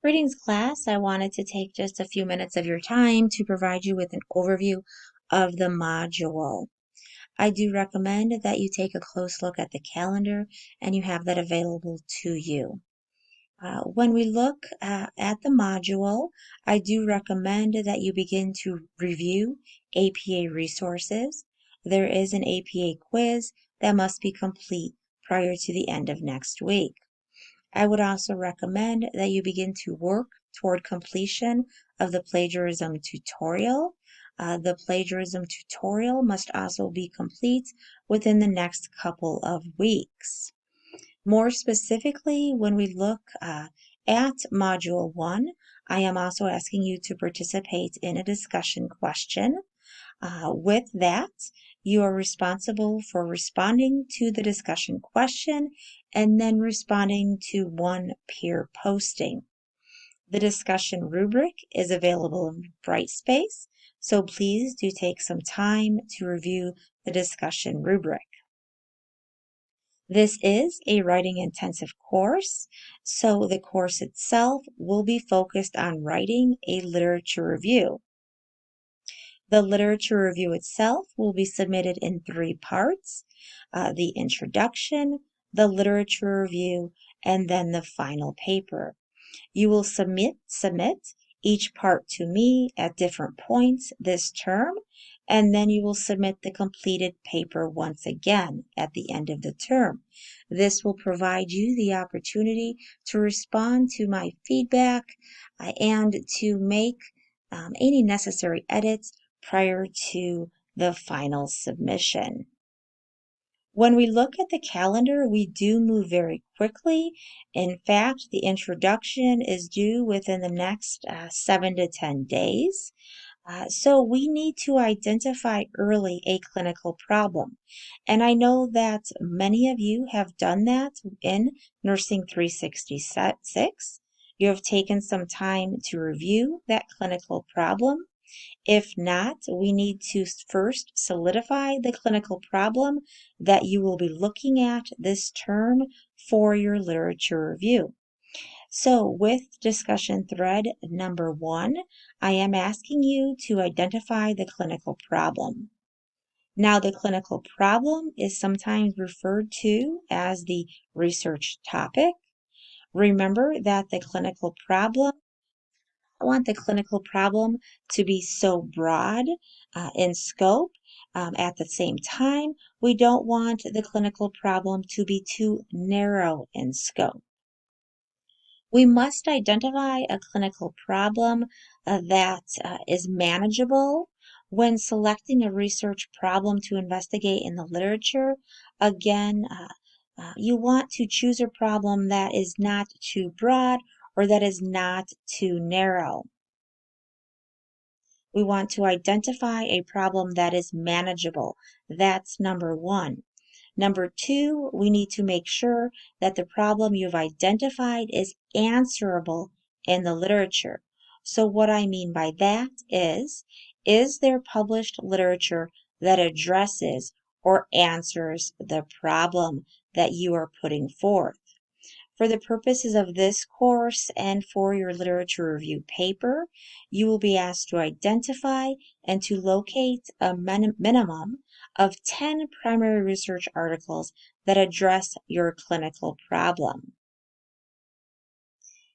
Greetings, class. I wanted to take just a few minutes of your time to provide you with an overview of the module. I do recommend that you take a close look at the calendar and you have that available to you. When we look at the module, I do recommend that you begin to review APA resources. There is an APA quiz that must be complete prior to the end of next week. I would also recommend that you begin to work toward completion of the plagiarism tutorial. The plagiarism tutorial must also be complete within the next couple of weeks. More specifically, when we look at Module 1, I am also asking you to participate in a discussion question. With that, you are responsible for responding to the discussion question and then responding to one peer posting. The discussion rubric is available in Brightspace, so please do take some time to review the discussion rubric. This is a writing intensive course, so the course itself will be focused on writing a literature review. The literature review itself will be submitted in 3 parts, the introduction, the literature review, and then the final paper. You will submit each part to me at different points this term, and then you will submit the completed paper once again at the end of the term. This will provide you the opportunity to respond to my feedback and to make any necessary edits prior to the final submission. When we look at the calendar, we do move very quickly. In fact, the introduction is due within the next 7 to 10 days. So we need to identify early a clinical problem. And I know that many of you have done that in Nursing 366. You have taken some time to review that clinical problem. If not, we need to first solidify the clinical problem that you will be looking at this term for your literature review. So with discussion thread number 1, I am asking you to identify the clinical problem. Now, the clinical problem is sometimes referred to as the research topic. Remember that the clinical problem I want the clinical problem to be so broad in scope. At the same time, we don't want the clinical problem to be too narrow in scope. We must identify a clinical problem that is manageable when selecting a research problem to investigate in the literature. Again, you want to choose a problem that is not too broad or that is not too narrow. We want to identify a problem that is manageable. That's number 1. Number 2, we need to make sure that the problem you've identified is answerable in the literature. So what I mean by that is there published literature that addresses or answers the problem that you are putting forth? For the purposes of this course and for your literature review paper, you will be asked to identify and to locate a minimum of 10 primary research articles that address your clinical problem.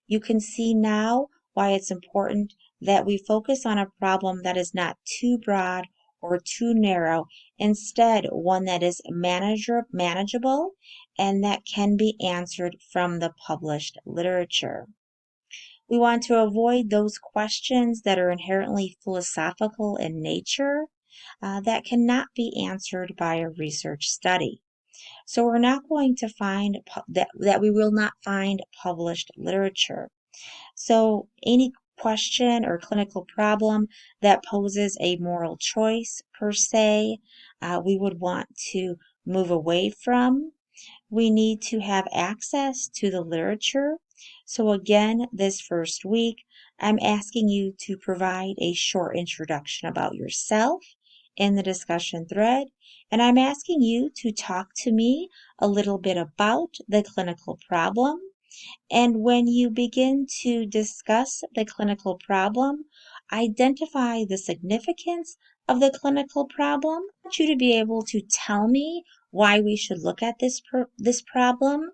You can see now why it's important that we focus on a problem that is not too broad or too narrow, instead one that is manageable and that can be answered from the published literature. We want to avoid those questions that are inherently philosophical in nature that cannot be answered by a research study. So we're not going to find that we will not find published literature. So any question or clinical problem that poses a moral choice per se, we would want to move away from. We need to have access to the literature. So again, this first week, I'm asking you to provide a short introduction about yourself in the discussion thread, and I'm asking you to talk to me a little bit about the clinical problem. And when you begin to discuss the clinical problem, identify the significance of the clinical problem. I want you to be able to tell me why we should look at this problem,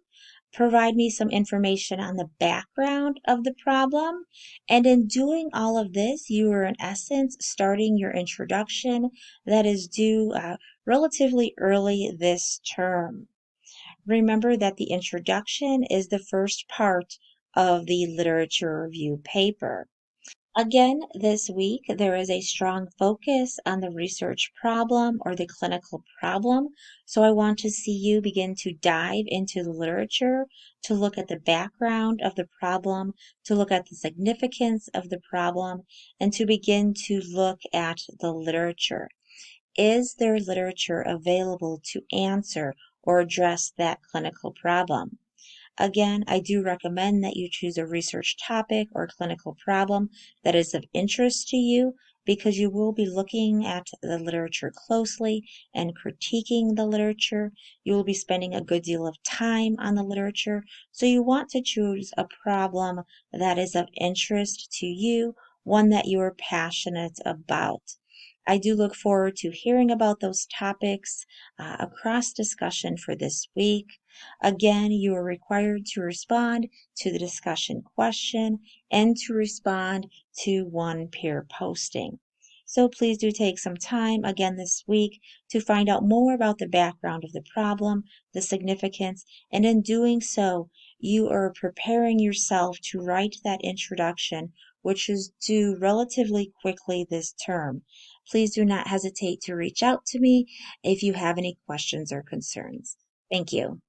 provide me some information on the background of the problem. And in doing all of this, you are in essence starting your introduction that is due relatively early this term. Remember that the introduction is the first part of the literature review paper. Again, this week there is a strong focus on the research problem or the clinical problem. So I want to see you begin to dive into the literature, to look at the background of the problem, to look at the significance of the problem, and to begin to look at the literature. Is there literature available to answer or address that clinical problem? Again, I do recommend that you choose a research topic or clinical problem that is of interest to you because you will be looking at the literature closely and critiquing the literature. You will be spending a good deal of time on the literature, so you want to choose a problem that is of interest to you, one that you are passionate about. I do look forward to hearing about those topics across discussion for this week. Again, you are required to respond to the discussion question and to respond to one peer posting. So please do take some time again this week to find out more about the background of the problem, the significance, and in doing so, you are preparing yourself to write that introduction, which is due relatively quickly this term. Please do not hesitate to reach out to me if you have any questions or concerns. Thank you.